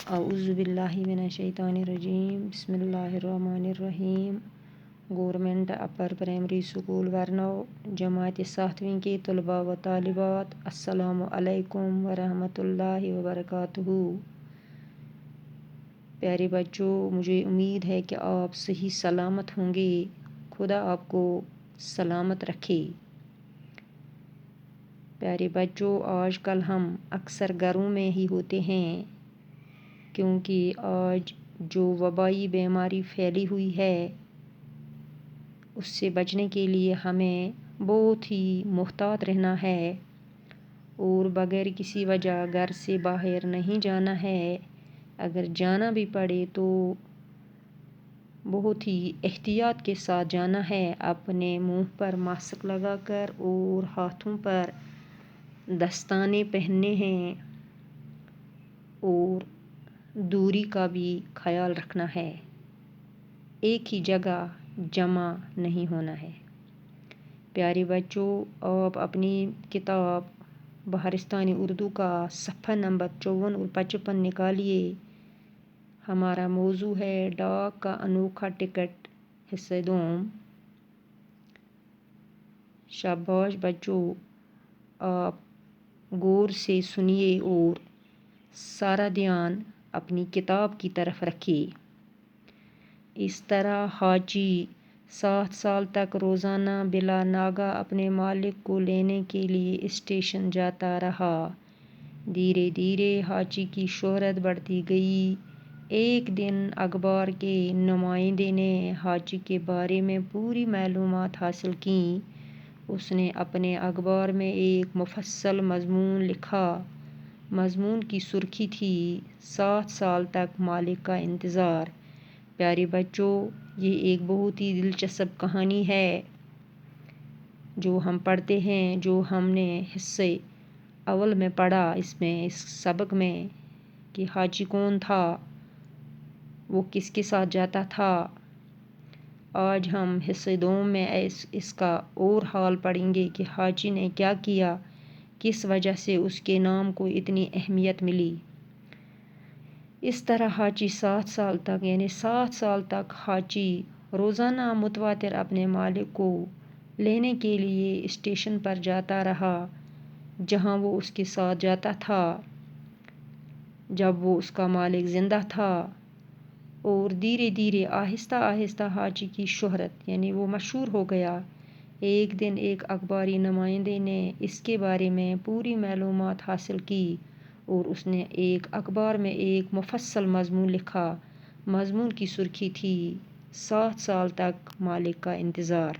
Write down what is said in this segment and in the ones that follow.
اعوذ باللہ من الشیطان الرجیم، بسم اللہ الرحمن الرحیم۔ گورنمنٹ اپر پرائمری اسکول ورنو جماعت 7ویں کے طلباء و طالبات، السلام علیکم ورحمۃ اللہ وبرکاتہ۔ پیارے بچوں، مجھے امید ہے کہ آپ صحیح سلامت ہوں گے۔ خدا آپ کو سلامت رکھے۔ پیارے بچوں، آج کل ہم اکثر گھروں میں ہی ہوتے ہیں، کیونکہ آج جو وبائی بیماری پھیلی ہوئی ہے اس سے بچنے کے لیے ہمیں بہت ہی محتاط رہنا ہے اور بغیر کسی وجہ گھر سے باہر نہیں جانا ہے۔ اگر جانا بھی پڑے تو بہت ہی احتیاط کے ساتھ جانا ہے۔ اپنے منہ پر ماسک لگا کر اور ہاتھوں پر دستانے پہننے ہیں اور دوری کا بھی خیال رکھنا ہے۔ ایک ہی جگہ جمع نہیں ہونا ہے۔ پیارے بچوں، آپ اپنی کتاب بہارستانی اردو کا صفحہ نمبر 54 اور 55 نکالیے۔ ہمارا موضوع ہے ڈاک کا انوکھا ٹکٹ، حصہ دوم۔ شاباش بچوں، آپ غور سے سنیے اور سارا دھیان اپنی کتاب کی طرف رکھیے۔ اس طرح حاجی 7 سال تک روزانہ بلا ناغہ اپنے مالک کو لینے کے لیے اسٹیشن جاتا رہا۔ دھیرے دھیرے حاجی کی شہرت بڑھتی گئی۔ ایک دن اخبار کے نمائندے نے حاجی کے بارے میں پوری معلومات حاصل کیں۔ اس نے اپنے اخبار میں ایک مفصل مضمون لکھا۔ مضمون کی سرخی تھی 7 سال تک مالک کا انتظار۔ پیارے بچوں، یہ ایک بہت ہی دلچسپ کہانی ہے جو ہم پڑھتے ہیں، جو ہم نے حصے اول میں پڑھا۔ اس سبق میں کہ حاجی کون تھا، وہ کس کے ساتھ جاتا تھا۔ آج ہم حصے دوم میں اس کا اور حال پڑھیں گے کہ حاجی نے کیا کیا، کس وجہ سے اس کے نام کو اتنی اہمیت ملی۔ اس طرح حاجی 7 سال تک حاجی روزانہ متواتر اپنے مالک کو لینے کے لیے اسٹیشن پر جاتا رہا، جہاں وہ اس کے ساتھ جاتا تھا جب وہ اس کا مالک زندہ تھا۔ اور دھیرے دھیرے آہستہ آہستہ حاجی کی شہرت وہ مشہور ہو گیا۔ ایک دن ایک اخباری نمائندے نے اس کے بارے میں پوری معلومات حاصل کی اور اس نے ایک اخبار میں ایک مفصل مضمون لکھا۔ مضمون کی سرخی تھی 7 سال تک مالک کا انتظار۔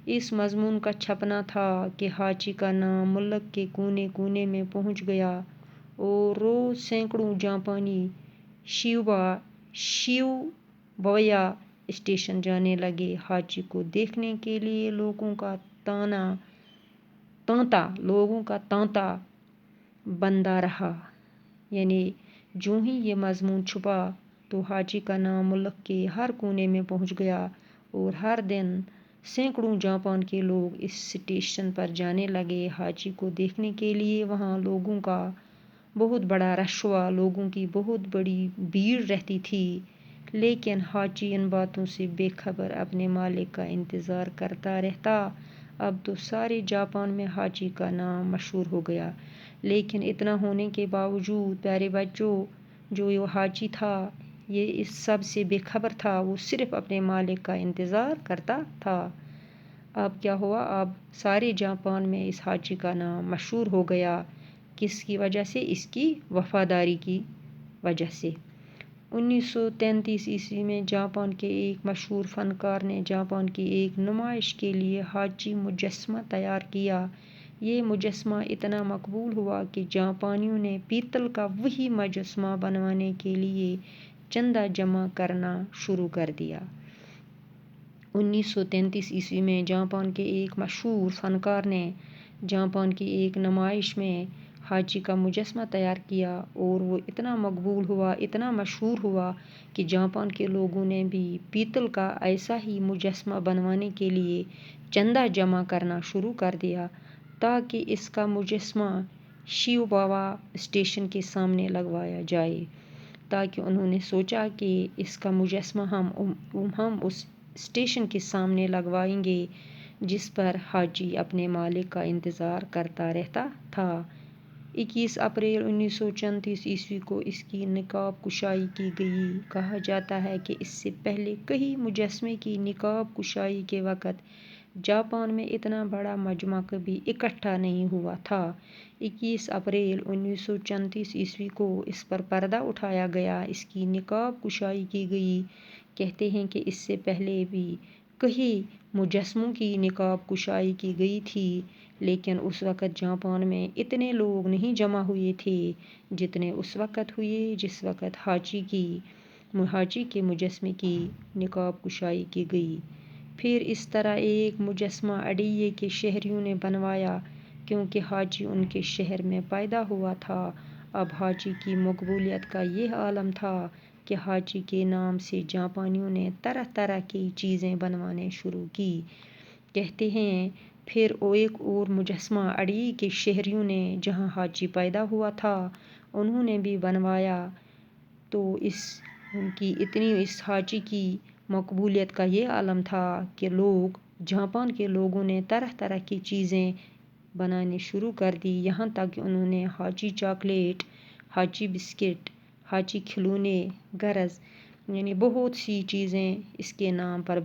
اس مضمون کا چھپنا تھا کہ حاجی کا نام ملک کے کونے کونے میں پہنچ گیا اور روز سینکڑوں جاپانی شیبویا اسٹیشن جانے لگے۔ حاجی کو دیکھنے کے لیے لوگوں کا تانتا بندہ رہا۔ جو ہی یہ مضمون چھپا تو حاجی کا نام ملک کے ہر کونے میں پہنچ گیا اور ہر دن سینکڑوں جاپان کے لوگ اس اسٹیشن پر جانے لگے حاجی کو دیکھنے کے لیے۔ وہاں لوگوں کا بہت بڑا رش ہوا، لوگوں کی بہت بڑی بھیڑ رہتی تھی، لیکن حاجی ان باتوں سے بے خبر اپنے مالک کا انتظار کرتا رہتا۔ اب تو سارے جاپان میں حاجی کا نام مشہور ہو گیا، لیکن اتنا ہونے کے باوجود پیارے بچوں، جو یہ حاجی تھا یہ اس سب سے بے خبر تھا، وہ صرف اپنے مالک کا انتظار کرتا تھا۔ اب کیا ہوا، اب سارے جاپان میں اس حاجی کا نام مشہور ہو گیا۔ کس کی وجہ سے؟ اس کی وفاداری کی وجہ سے۔ 1933 عیسوی میں جاپان کے ایک مشہور فنکار نے جاپان کی ایک نمائش کے لیے حاجی مجسمہ تیار کیا۔ یہ مجسمہ اتنا مقبول ہوا کہ جاپانیوں نے پیتل کا وہی مجسمہ بنوانے کے لیے چندہ جمع کرنا شروع کر دیا۔ 1933 عیسوی میں جاپان کے ایک مشہور فنکار نے جاپان کی ایک نمائش میں حاجی کا مجسمہ تیار کیا اور وہ اتنا مقبول ہوا، اتنا مشہور ہوا کہ جاپان کے لوگوں نے بھی پیتل کا ایسا ہی مجسمہ بنوانے کے لیے چندہ جمع کرنا شروع کر دیا تاکہ اس کا مجسمہ شیبویا اسٹیشن کے سامنے لگوایا جائے۔ تاکہ انہوں نے سوچا کہ اس کا مجسمہ ہم اس اسٹیشن کے سامنے لگوائیں گے جس پر حاجی اپنے مالک کا انتظار کرتا رہتا تھا۔ 21 اپریل 1934 کو اس کی نقاب کشائی کی گئی۔ کہا جاتا ہے کہ اس سے پہلے کہیں مجسمے کی نقاب کشائی کے وقت جاپان میں اتنا بڑا مجمع کبھی اکٹھا نہیں ہوا تھا۔ 21 اپریل 1934 کو اس پر پردہ اٹھایا گیا، اس کی نقاب کشائی کی گئی۔ کہتے ہیں کہ اس سے پہلے بھی کئی مجسموں کی نقاب کشائی کی گئی تھی، لیکن اس وقت جاپان میں اتنے لوگ نہیں جمع ہوئے تھے جتنے اس وقت ہوئے جس وقت حاجی کے مجسمے کی نقاب کشائی کی گئی۔ پھر اس طرح ایک مجسمہ اڈیے کے شہریوں نے بنوایا کیونکہ حاجی ان کے شہر میں پیدا ہوا تھا۔ اب حاجی کی مقبولیت کا یہ عالم تھا کہ حاجی کے نام سے جاپانیوں نے طرح طرح کی چیزیں بنوانے شروع کی۔ کہتے ہیں پھر ایک اور مجسمہ اڈیے کے شہریوں نے، جہاں حاجی پیدا ہوا تھا، انہوں نے بھی بنوایا۔ تو اس حاجی کی مقبولیت کا یہ عالم تھا کہ جاپان کے لوگوں نے طرح طرح کی چیزیں بنانی شروع کر دی، یہاں تک کہ انہوں نے حاجی چاکلیٹ، حاجی بسکٹ، حاجی کھلونے یعنی بہت سی چیزیں اس کے نام پر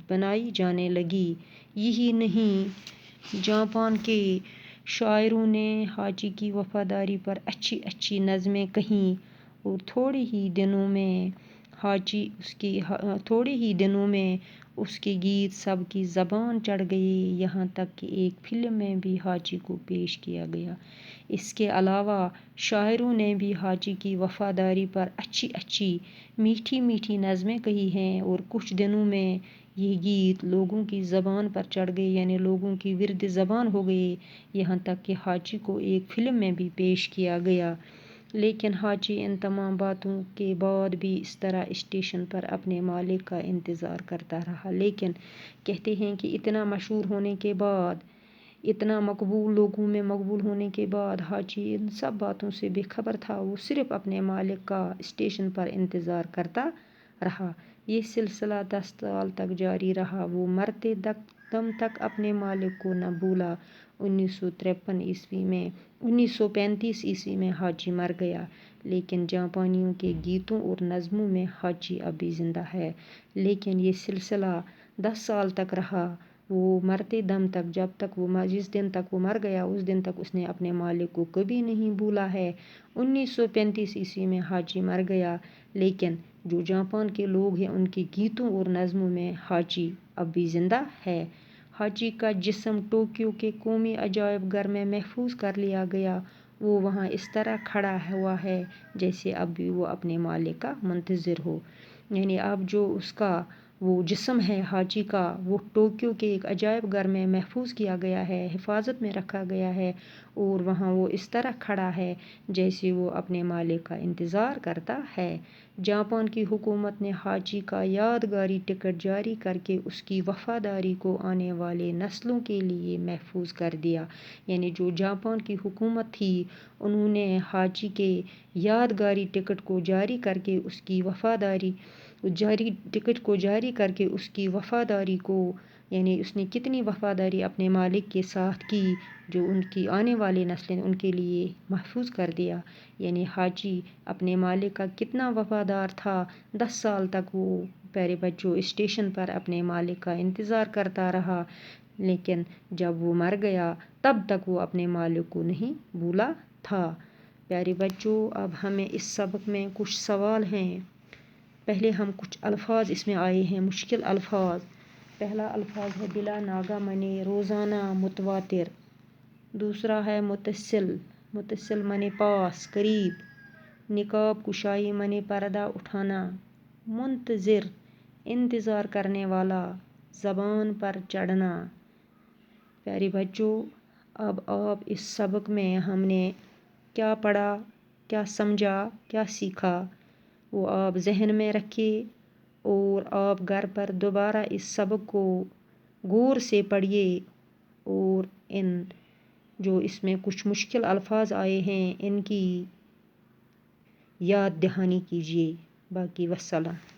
بنائی جانے لگی۔ یہی نہیں، جاپان کے شاعروں نے حاجی کی وفاداری پر اچھی اچھی نظمیں کہیں اور تھوڑے ہی دنوں میں اس کے گیت سب کی زبان چڑھ گئے، یہاں تک کہ ایک فلم میں بھی حاجی کو پیش کیا گیا۔ اس کے علاوہ شاعروں نے بھی حاجی کی وفاداری پر اچھی اچھی میٹھی میٹھی نظمیں کہی ہیں، اور کچھ دنوں میں یہ گیت لوگوں کی زبان پر چڑھ گئے، یعنی لوگوں کی ورد زبان ہو گئے، یہاں تک کہ حاجی کو ایک فلم میں بھی پیش کیا گیا۔ لیکن حاجی ان تمام باتوں کے بعد بھی اس طرح اسٹیشن پر اپنے مالک کا انتظار کرتا رہا۔ لیکن کہتے ہیں کہ اتنا مشہور ہونے کے بعد، اتنا لوگوں میں مقبول ہونے کے بعد حاجی ان سب باتوں سے بے خبر تھا، وہ صرف اپنے مالک کا اسٹیشن پر انتظار کرتا رہا۔ یہ سلسلہ 10 سال تک جاری رہا، وہ مرتے دم تک اپنے مالک کو نہ بھولا۔ 1935 عیسوی میں حاجی مر گیا، لیکن جاپانیوں کے گیتوں اور نظموں میں حاجی اب بھی زندہ ہے۔ لیکن یہ سلسلہ 10 سال تک رہا، وہ مرتے دم تک، جس دن تک وہ مر گیا اس دن تک اس نے اپنے مالک کو کبھی نہیں بھولا ہے۔ 1935 عیسوی میں حاجی مر گیا، لیکن جو جاپان کے لوگ ہیں ان کے گیتوں اور نظموں میں حاجی اب بھی زندہ ہے۔ حاجی کا جسم ٹوکیو کے قومی عجائب گھر میں محفوظ کر لیا گیا، وہ وہاں اس طرح کھڑا ہوا ہے جیسے اب بھی وہ اپنے مالک کا منتظر ہو۔ یعنی اب جو اس کا وہ جسم ہے حاجی کا، وہ ٹوکیو کے ایک عجائب گھر میں محفوظ کیا گیا ہے، حفاظت میں رکھا گیا ہے، اور وہاں وہ اس طرح کھڑا ہے جیسے وہ اپنے مالک کا انتظار کرتا ہے۔ جاپان کی حکومت نے حاجی کا یادگاری ٹکٹ جاری کر کے اس کی وفاداری کو آنے والے نسلوں کے لیے محفوظ کر دیا۔ یعنی جو جاپان کی حکومت تھی، انہوں نے حاجی کے یادگاری ٹکٹ کو جاری کر کے اس کی وفاداری کو، یعنی اس نے کتنی وفاداری اپنے مالک کے ساتھ کی، جو ان کی آنے والی نسلیں ان کے لیے محفوظ کر دیا۔ یعنی حاجی اپنے مالک کا کتنا وفادار تھا، 10 سال تک وہ پیارے بچوں اسٹیشن پر اپنے مالک کا انتظار کرتا رہا، لیکن جب وہ مر گیا تب تک وہ اپنے مالک کو نہیں بھولا تھا۔ پیارے بچوں، اب ہمیں اس سبق میں کچھ سوال ہیں۔ پہلے ہم کچھ الفاظ اس میں آئے ہیں، مشکل الفاظ۔ پہلا الفاظ ہے بلا ناگا منے، روزانہ، متواتر۔ دوسرا ہے متصل، متصل منے پاس، قریب۔ نقاب کشائی منے پردہ اٹھانا۔ منتظر، انتظار کرنے والا، زبان پر چڑھنا۔ پیارے بچوں، اب آپ اس سبق میں ہم نے کیا پڑھا، کیا سمجھا، کیا سیکھا، وہ آپ ذہن میں رکھیے، اور آپ گھر پر دوبارہ اس سبق کو غور سے پڑھیے، اور جو اس میں کچھ مشکل الفاظ آئے ہیں ان کی یاد دہانی کیجیے. باقی وسلام.